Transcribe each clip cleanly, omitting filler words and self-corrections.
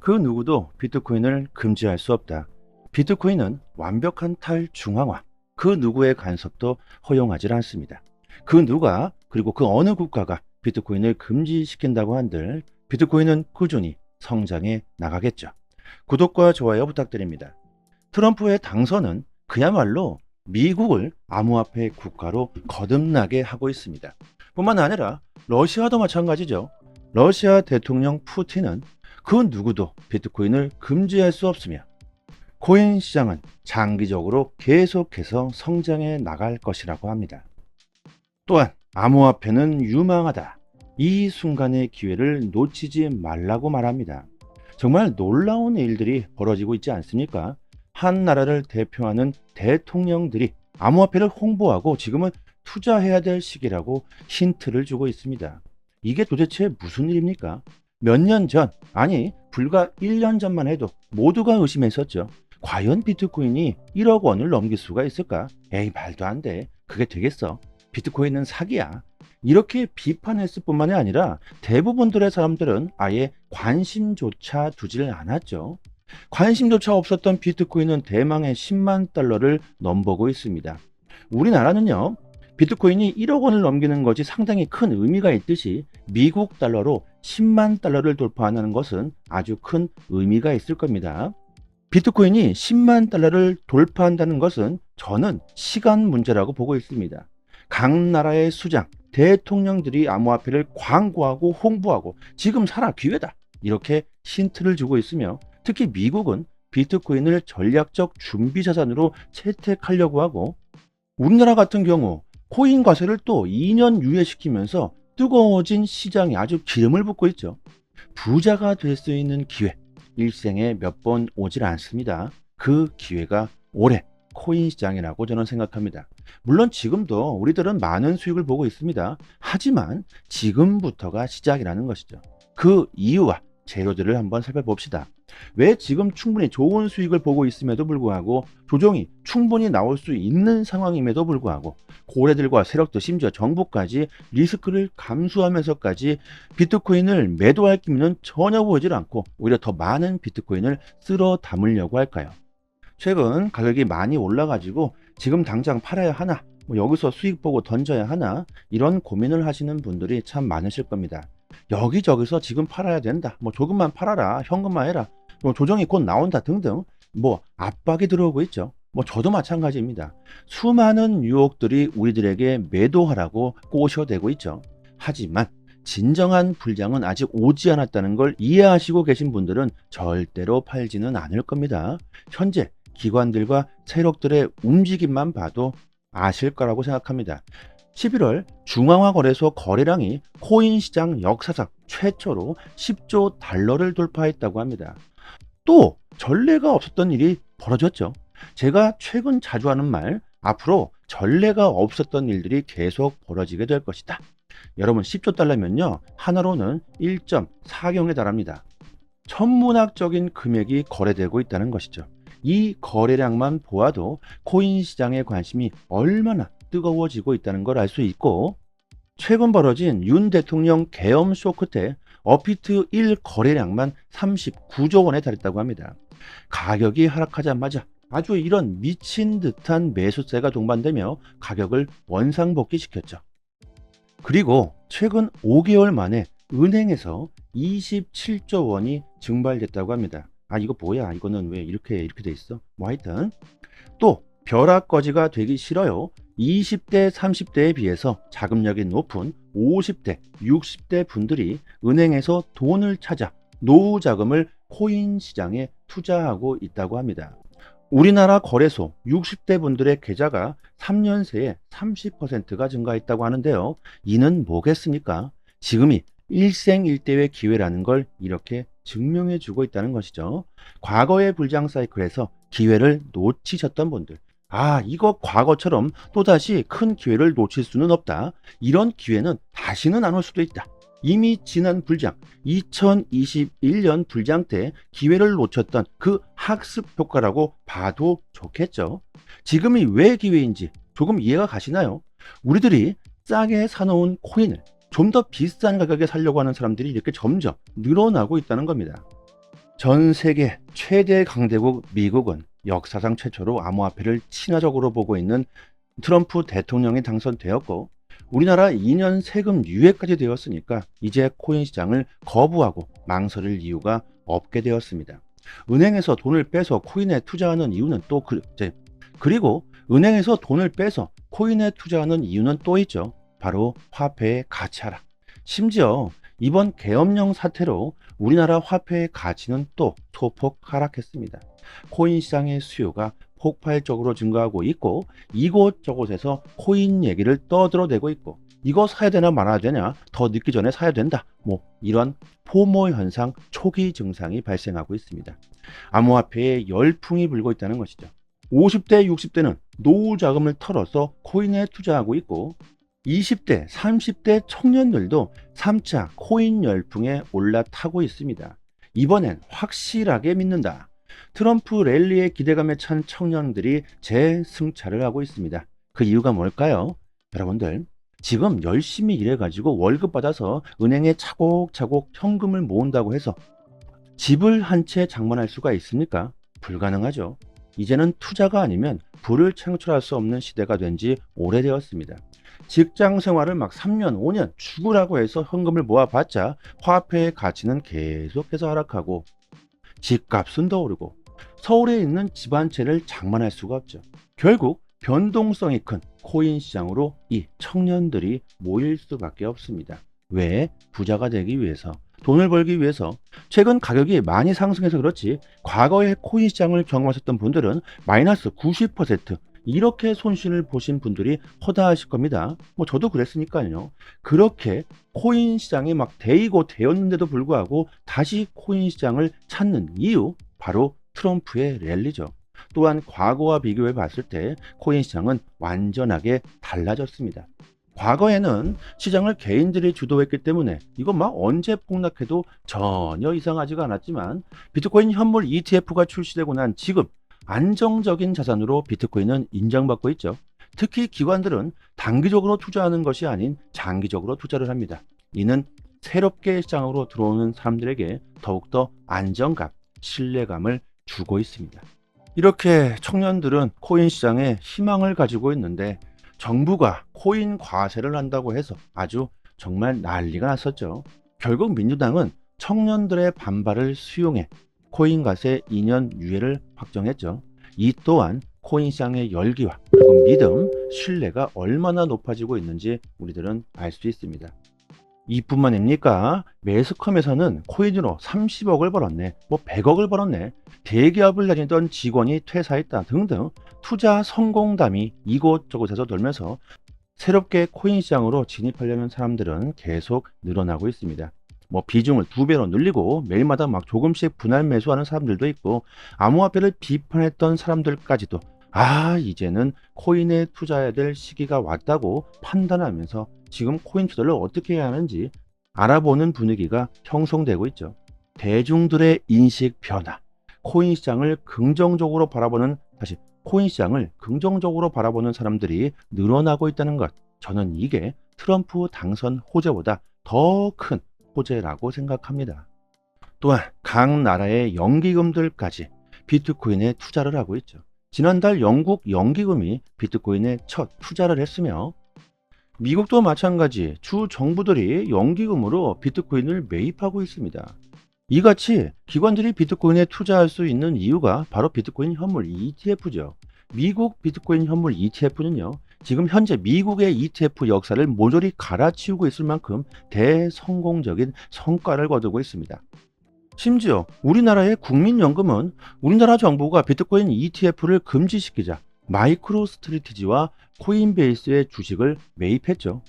그 누구도 비트코인을 금지할 수 없다. 비트코인은 완벽한 탈중앙화, 그 누구의 간섭도 허용하지 않습니다. 그 누가 그리고 그 어느 국가가 비트코인을 금지시킨다고 한들 비트코인은 꾸준히 성장해 나가겠죠. 구독과 좋아요 부탁드립니다. 트럼프의 당선은 그야말로 미국을 암호화폐 국가로 거듭나게 하고 있습니다. 뿐만 아니라 러시아도 마찬가지죠. 러시아 대통령 푸틴은 그 누구도 비트코인을 금지할 수 없으며 코인 시장은 장기적으로 계속해서 성장해 나갈 것이라고 합니다. 또한 암호화폐는 유망하다. 이 순간의 기회를 놓치지 말라고 말합니다. 정말 놀라운 일들이 벌어지고 있지 않습니까? 한 나라를 대표하는 대통령들이 암호화폐를 홍보하고 지금은 투자해야 될 시기라고 힌트를 주고 있습니다. 이게 도대체 무슨 일입니까? 몇 년 전, 아니 불과 1년 전만 해도 모두가 의심했었죠. 과연 비트코인이 1억 원을 넘길 수가 있을까? 에이, 말도 안 돼. 그게 되겠어. 비트코인은 사기야. 이렇게 비판했을 뿐만이 아니라 대부분들의 사람들은 아예 관심조차 두질 않았죠. 관심조차 없었던 비트코인은 대망의 10만 달러를 넘보고 있습니다. 우리나라는요, 비트코인이 1억 원을 넘기는 것이 상당히 큰 의미가 있듯이 미국 달러로 10만 달러를 돌파하는 것은 아주 큰 의미가 있을 겁니다. 비트코인이 10만 달러를 돌파한다는 것은 저는 시간 문제라고 보고 있습니다. 각 나라의 수장, 대통령들이 암호화폐를 광고하고 홍보하고 지금 사라 기회다, 이렇게 힌트를 주고 있으며 특히 미국은 비트코인을 전략적 준비 자산으로 채택하려고 하고 우리나라 같은 경우 코인 과세를 또 2년 유예시키면서 뜨거워진 시장에 아주 기름을 붓고 있죠. 부자가 될 수 있는 기회, 일생에 몇 번 오질 않습니다. 그 기회가 올해 코인 시장이라고 저는 생각합니다. 물론 지금도 우리들은 많은 수익을 보고 있습니다. 하지만 지금부터가 시작이라는 것이죠. 그 이유와 재료들을 한번 살펴봅시다. 왜 지금 충분히 좋은 수익을 보고 있음에도 불구하고 조정이 충분히 나올 수 있는 상황임에도 불구하고 고래들과 세력들, 심지어 정부까지 리스크를 감수하면서까지 비트코인을 매도할 기미는 전혀 보이질 않고 오히려 더 많은 비트코인을 쓸어 담으려고 할까요? 최근 가격이 많이 올라가지고 지금 당장 팔아야 하나, 여기서 수익 보고 던져야 하나, 이런 고민을 하시는 분들이 참 많으실 겁니다. 여기저기서 지금 팔아야 된다, 조금만 팔아라, 현금화 해라, 조정이 곧 나온다 등등 압박이 들어오고 있죠. 저도 마찬가지입니다. 수많은 유혹들이 우리들에게 매도하라고 꼬셔대고 있죠. 하지만 진정한 불장은 아직 오지 않았다는 걸 이해하시고 계신 분들은 절대로 팔지는 않을 겁니다. 현재 기관들과 세력들의 움직임만 봐도 아실 거라고 생각합니다. 11월 중앙화 거래소 거래량이 코인 시장 역사상 최초로 10조 달러를 돌파했다고 합니다. 또 전례가 없었던 일이 벌어졌죠. 제가 최근 자주 하는 말, 앞으로 전례가 없었던 일들이 계속 벌어지게 될 것이다. 여러분, 10조 달러면요, 하나로는 1.4경에 달합니다. 천문학적인 금액이 거래되고 있다는 것이죠. 이 거래량만 보아도 코인 시장의 관심이 얼마나 뜨거워지고 있다는 걸 알 수 있고, 최근 벌어진 윤 대통령 계엄 쇼크 때 업비트 1 거래량만 39조 원에 달했다고 합니다. 가격이 하락하자마자 아주 이런 미친 듯한 매수세가 동반되며 가격을 원상복귀시켰죠. 그리고 최근 5개월 만에 은행에서 27조 원이 증발됐다고 합니다. 이거 뭐야? 이거는 왜 이렇게 돼 있어? 하여튼 또 벼락거지가 되기 싫어요. 20대, 30대에 비해서 자금력이 높은 50대, 60대 분들이 은행에서 돈을 찾아 노후 자금을 코인 시장에 투자하고 있다고 합니다. 우리나라 거래소 60대 분들의 계좌가 3년 새에 30%가 증가했다고 하는데요. 이는 뭐겠습니까? 지금이 일생일대의 기회라는 걸 이렇게 증명해 주고 있다는 것이죠. 과거의 불장 사이클에서 기회를 놓치셨던 분들, 이거 과거처럼 또다시 큰 기회를 놓칠 수는 없다. 이런 기회는 다시는 안 올 수도 있다. 이미 지난 불장, 2021년 불장 때 기회를 놓쳤던 그 학습 효과라고 봐도 좋겠죠. 지금이 왜 기회인지 조금 이해가 가시나요? 우리들이 싸게 사놓은 코인을 좀 더 비싼 가격에 살려고 하는 사람들이 이렇게 점점 늘어나고 있다는 겁니다. 전 세계 최대 강대국 미국은 역사상 최초로 암호화폐를 친화적으로 보고 있는 트럼프 대통령이 당선되었고, 우리나라 2년 세금 유예까지 되었으니까 이제 코인 시장을 거부하고 망설일 이유가 없게 되었습니다. 은행에서 돈을 빼서 코인에 투자하는 이유는 그리고 은행에서 돈을 빼서 코인에 투자하는 이유는 또 있죠. 바로 화폐의 가치 하락. 심지어 이번 계엄령 사태로 우리나라 화폐의 가치는 또 소폭 하락했습니다. 코인 시장의 수요가 폭발적으로 증가하고 있고, 이곳저곳에서 코인 얘기를 떠들어대고 있고, 이거 사야 되나 말아야 되냐, 더 늦기 전에 사야 된다, 이런 포모 현상 초기 증상이 발생하고 있습니다. 암호화폐에 열풍이 불고 있다는 것이죠. 50대, 60대는 노후 자금을 털어서 코인에 투자하고 있고, 20대, 30대 청년들도 3차 코인 열풍에 올라타고 있습니다. 이번엔 확실하게 믿는다. 트럼프 랠리의 기대감에 찬 청년들이 재승차를 하고 있습니다. 그 이유가 뭘까요? 여러분들, 지금 열심히 일해가지고 월급 받아서 은행에 차곡차곡 현금을 모은다고 해서 집을 한 채 장만할 수가 있습니까? 불가능하죠. 이제는 투자가 아니면 부를 창출할 수 없는 시대가 된 지 오래되었습니다. 직장 생활을 막 3년, 5년 죽으라고 해서 현금을 모아봤자 화폐의 가치는 계속해서 하락하고, 집값은 더 오르고, 서울에 있는 집 한 채를 장만할 수가 없죠. 결국 변동성이 큰 코인 시장으로 이 청년들이 모일 수밖에 없습니다. 왜? 부자가 되기 위해서, 돈을 벌기 위해서. 최근 가격이 많이 상승해서 그렇지, 과거에 코인 시장을 경험하셨던 분들은 마이너스 90% 이렇게 손실을 보신 분들이 허다하실 겁니다. 저도 그랬으니까요. 그렇게 코인 시장이 막 데이고 되었는데도 불구하고 다시 코인 시장을 찾는 이유, 바로 트럼프의 랠리죠. 또한 과거와 비교해 봤을 때 코인 시장은 완전하게 달라졌습니다. 과거에는 시장을 개인들이 주도했기 때문에 이거 막 언제 폭락해도 전혀 이상하지가 않았지만, 비트코인 현물 ETF가 출시되고 난 지금 안정적인 자산으로 비트코인은 인정받고 있죠. 특히 기관들은 단기적으로 투자하는 것이 아닌 장기적으로 투자를 합니다. 이는 새롭게 시장으로 들어오는 사람들에게 더욱더 안정감, 신뢰감을 주고 있습니다. 이렇게 청년들은 코인 시장에 희망을 가지고 있는데, 정부가 코인 과세를 한다고 해서 아주 정말 난리가 났었죠. 결국 민주당은 청년들의 반발을 수용해 코인 과세 2년 유예를 확정했죠. 이 또한 코인 시장의 열기와 그리고 믿음, 신뢰가 얼마나 높아지고 있는지 우리들은 알 수 있습니다. 이뿐만 아닙니까? 매스컴에서는 코인으로 30억을 벌었네, 100억을 벌었네, 대기업을 다니던 직원이 퇴사했다 등등 투자 성공담이 이곳저곳에서 돌면서 새롭게 코인 시장으로 진입하려는 사람들은 계속 늘어나고 있습니다. 비중을 2배로 늘리고 매일마다 막 조금씩 분할 매수하는 사람들도 있고, 암호화폐를 비판했던 사람들까지도 이제는 코인에 투자해야 될 시기가 왔다고 판단하면서 지금 코인 투자를 어떻게 해야 하는지 알아보는 분위기가 형성되고 있죠. 대중들의 인식 변화, 코인 시장을 긍정적으로 바라보는 사람들이 늘어나고 있다는 것, 저는 이게 트럼프 당선 호재보다 더 큰 호재라고 생각합니다. 또한 각 나라의 연기금들까지 비트코인에 투자를 하고 있죠. 지난달 영국 연기금이 비트코인에 첫 투자를 했으며, 미국도 마찬가지 주 정부들이 연기금으로 비트코인을 매입하고 있습니다. 이같이 기관들이 비트코인에 투자할 수 있는 이유가 바로 비트코인 현물 ETF죠. 미국 비트코인 현물 ETF는요, 지금 현재 미국의 ETF 역사를 모조리 갈아치우고 있을 만큼 대성공적인 성과를 거두고 있습니다. 심지어 우리나라의 국민연금은 우리나라 정부가 비트코인 ETF를 금지시키자 마이크로 스트래티지와 코인베이스의 주식을 매입했죠.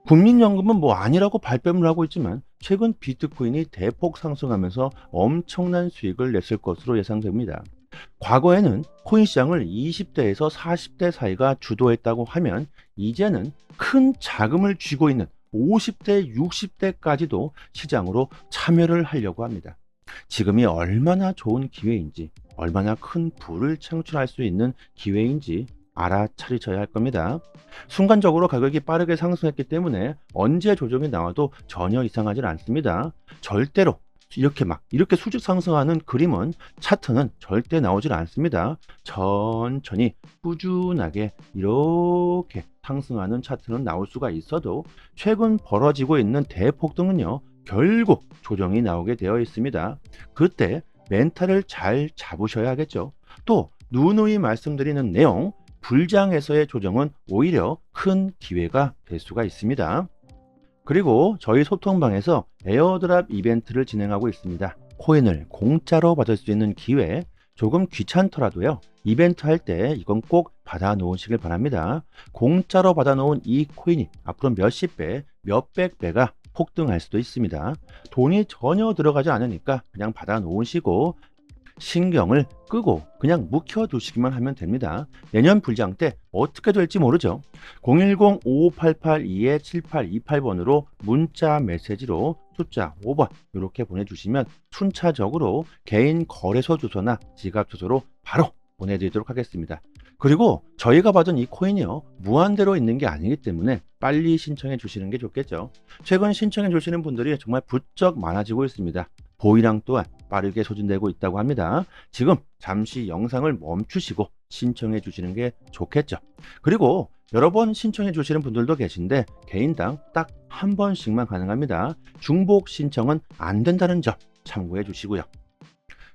국민연금은 아니라고 발뺌을 하고 있지만 최근 비트코인이 대폭 상승하면서 엄청난 수익을 냈을 것으로 예상됩니다. 과거에는 코인 시장을 20대에서 40대 사이가 주도했다고 하면, 이제는 큰 자금을 쥐고 있는 50대, 60대까지도 시장으로 참여를 하려고 합니다. 지금이 얼마나 좋은 기회인지, 얼마나 큰 부를 창출할 수 있는 기회인지 알아차리셔야 할 겁니다. 순간적으로 가격이 빠르게 상승했기 때문에 언제 조정이 나와도 전혀 이상하지 않습니다. 절대로 이렇게 수직 상승하는 그림은 차트는 절대 나오질 않습니다. 천천히 꾸준하게 이렇게 상승하는 차트는 나올 수가 있어도 최근 벌어지고 있는 대폭등은요, 결국 조정이 나오게 되어 있습니다. 그때 멘탈을 잘 잡으셔야겠죠. 또 누누이 말씀드리는 내용, 불장에서의 조정은 오히려 큰 기회가 될 수가 있습니다. 그리고 저희 소통방에서 에어드랍 이벤트를 진행하고 있습니다. 코인을 공짜로 받을 수 있는 기회, 조금 귀찮더라도요, 이벤트 할 때 이건 꼭 받아 놓으시길 바랍니다. 공짜로 받아 놓은 이 코인이 앞으로 몇십 배, 몇백 배가 폭등할 수도 있습니다. 돈이 전혀 들어가지 않으니까 그냥 받아 놓으시고 신경을 끄고 그냥 묵혀두시기만 하면 됩니다. 내년 불장 때 어떻게 될지 모르죠. 010-5588-7828번으로 문자 메시지로 숫자 5번 이렇게 보내주시면 순차적으로 개인 거래소 주소나 지갑 주소로 바로 보내드리도록 하겠습니다. 그리고 저희가 받은 이 코인이요, 무한대로 있는 게 아니기 때문에 빨리 신청해 주시는 게 좋겠죠. 최근 신청해 주시는 분들이 정말 부쩍 많아지고 있습니다. 보이랑 또한 빠르게 소진되고 있다고 합니다. 지금 잠시 영상을 멈추시고 신청해 주시는 게 좋겠죠. 그리고 여러 번 신청해 주시는 분들도 계신데 개인당 딱 한 번씩만 가능합니다. 중복 신청은 안 된다는 점 참고해 주시고요.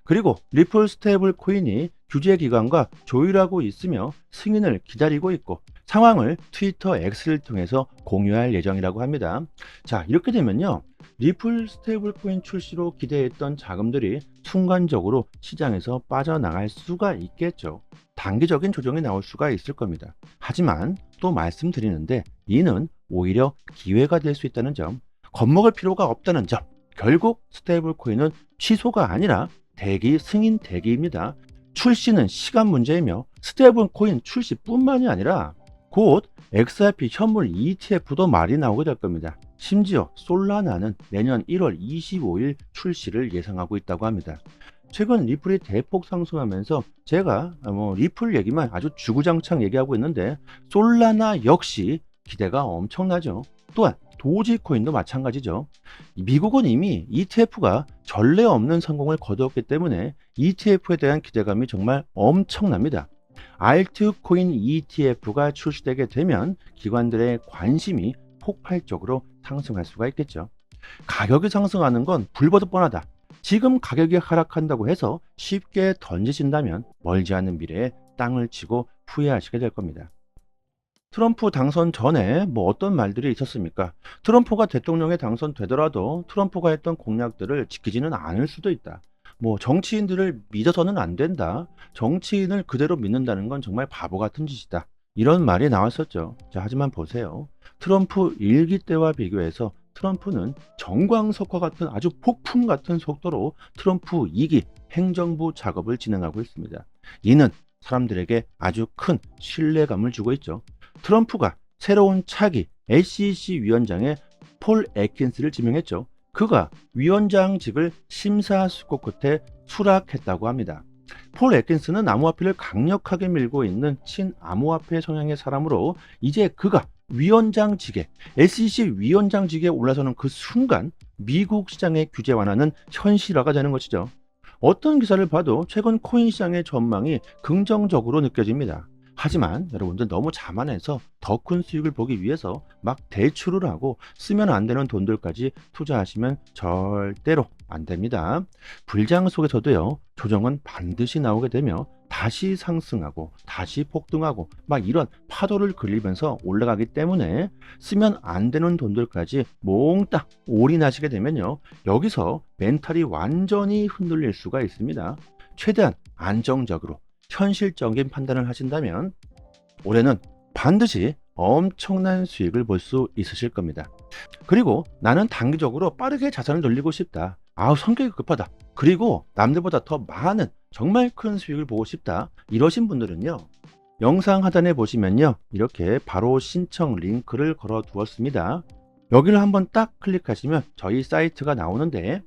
그리고 리플 스테이블 코인이 규제 기관과 조율하고 있으며 승인을 기다리고 있고 상황을 트위터 X를 통해서 공유할 예정이라고 합니다. 자, 이렇게 되면요, 리플 스테이블 코인 출시로 기대했던 자금들이 순간적으로 시장에서 빠져나갈 수가 있겠죠. 단기적인 조정이 나올 수가 있을 겁니다. 하지만 또 말씀드리는데 이는 오히려 기회가 될 수 있다는 점, 겁먹을 필요가 없다는 점, 결국 스테이블 코인은 취소가 아니라 대기, 승인 대기입니다. 출시는 시간 문제이며 스테이블 코인 출시뿐만이 아니라 곧 XRP 현물 ETF도 말이 나오게 될 겁니다. 심지어 솔라나는 내년 1월 25일 출시를 예상하고 있다고 합니다. 최근 리플이 대폭 상승하면서 제가 리플 얘기만 아주 주구장창 얘기하고 있는데 솔라나 역시 기대가 엄청나죠. 또한 도지코인도 마찬가지죠. 미국은 이미 ETF가 전례 없는 성공을 거두었기 때문에 ETF에 대한 기대감이 정말 엄청납니다. 알트코인 ETF가 출시되게 되면 기관들의 관심이 폭발적으로 상승할 수가 있겠죠. 가격이 상승하는 건 불보듯 뻔하다. 지금 가격이 하락한다고 해서 쉽게 던지신다면 멀지 않은 미래에 땅을 치고 후회하시게 될 겁니다. 트럼프 당선 전에 어떤 말들이 있었습니까? 트럼프가 대통령에 당선되더라도 트럼프가 했던 공약들을 지키지는 않을 수도 있다. 정치인들을 믿어서는 안 된다. 정치인을 그대로 믿는다는 건 정말 바보 같은 짓이다. 이런 말이 나왔었죠. 자, 하지만 보세요. 트럼프 1기 때와 비교해서 트럼프는 정광석화 같은 아주 폭풍 같은 속도로 트럼프 2기 행정부 작업을 진행하고 있습니다. 이는 사람들에게 아주 큰 신뢰감을 주고 있죠. 트럼프가 새로운 차기 SEC 위원장에 폴 애킨스를 지명했죠. 그가 위원장직을 심사숙고 끝에 수락했다고 합니다. 폴 애킨스는 암호화폐를 강력하게 밀고 있는 친암호화폐 성향의 사람으로 이제 그가 위원장직에 SEC 위원장직에 올라서는 그 순간 미국 시장의 규제 완화는 현실화가 되는 것이죠. 어떤 기사를 봐도 최근 코인 시장의 전망이 긍정적으로 느껴집니다. 하지만 여러분들 너무 자만해서 더 큰 수익을 보기 위해서 막 대출을 하고 쓰면 안 되는 돈들까지 투자하시면 절대로 안 됩니다. 불장 속에서도요, 조정은 반드시 나오게 되며 다시 상승하고 다시 폭등하고 이런 파도를 그리면서 올라가기 때문에 쓰면 안 되는 돈들까지 몽땅 올인하시게 되면요, 여기서 멘탈이 완전히 흔들릴 수가 있습니다. 최대한 안정적으로 현실적인 판단을 하신다면 올해는 반드시 엄청난 수익을 볼 수 있으실 겁니다. 그리고 나는 단기적으로 빠르게 자산을 늘리고 싶다. 성격이 급하다. 그리고 남들보다 더 많은 정말 큰 수익을 보고 싶다. 이러신 분들은요, 영상 하단에 보시면요, 이렇게 바로 신청 링크를 걸어 두었습니다. 여기를 한번 딱 클릭하시면 저희 사이트가 나오는데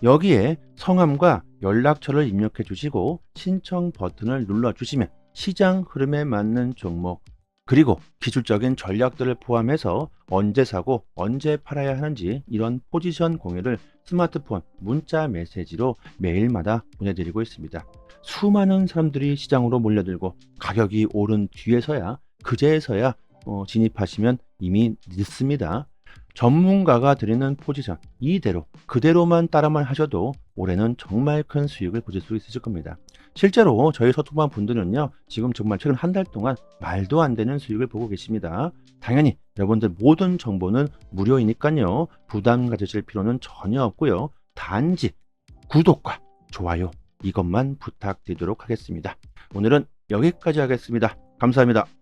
여기에 성함과 연락처를 입력해 주시고 신청 버튼을 눌러 주시면 시장 흐름에 맞는 종목 그리고 기술적인 전략들을 포함해서 언제 사고 언제 팔아야 하는지 이런 포지션 공유를 스마트폰, 문자 메시지로 매일마다 보내드리고 있습니다. 수많은 사람들이 시장으로 몰려들고 가격이 오른 뒤에서야 그제서야 진입하시면 이미 늦습니다. 전문가가 드리는 포지션 이대로 그대로만 따라만 하셔도 올해는 정말 큰 수익을 보실 수 있으실 겁니다. 실제로 저희 소통반 분들은요, 지금 정말 최근 한 달 동안 말도 안 되는 수익을 보고 계십니다. 당연히 여러분들 모든 정보는 무료이니까요, 부담 가지실 필요는 전혀 없고요. 단지 구독과 좋아요 이것만 부탁드리도록 하겠습니다. 오늘은 여기까지 하겠습니다. 감사합니다.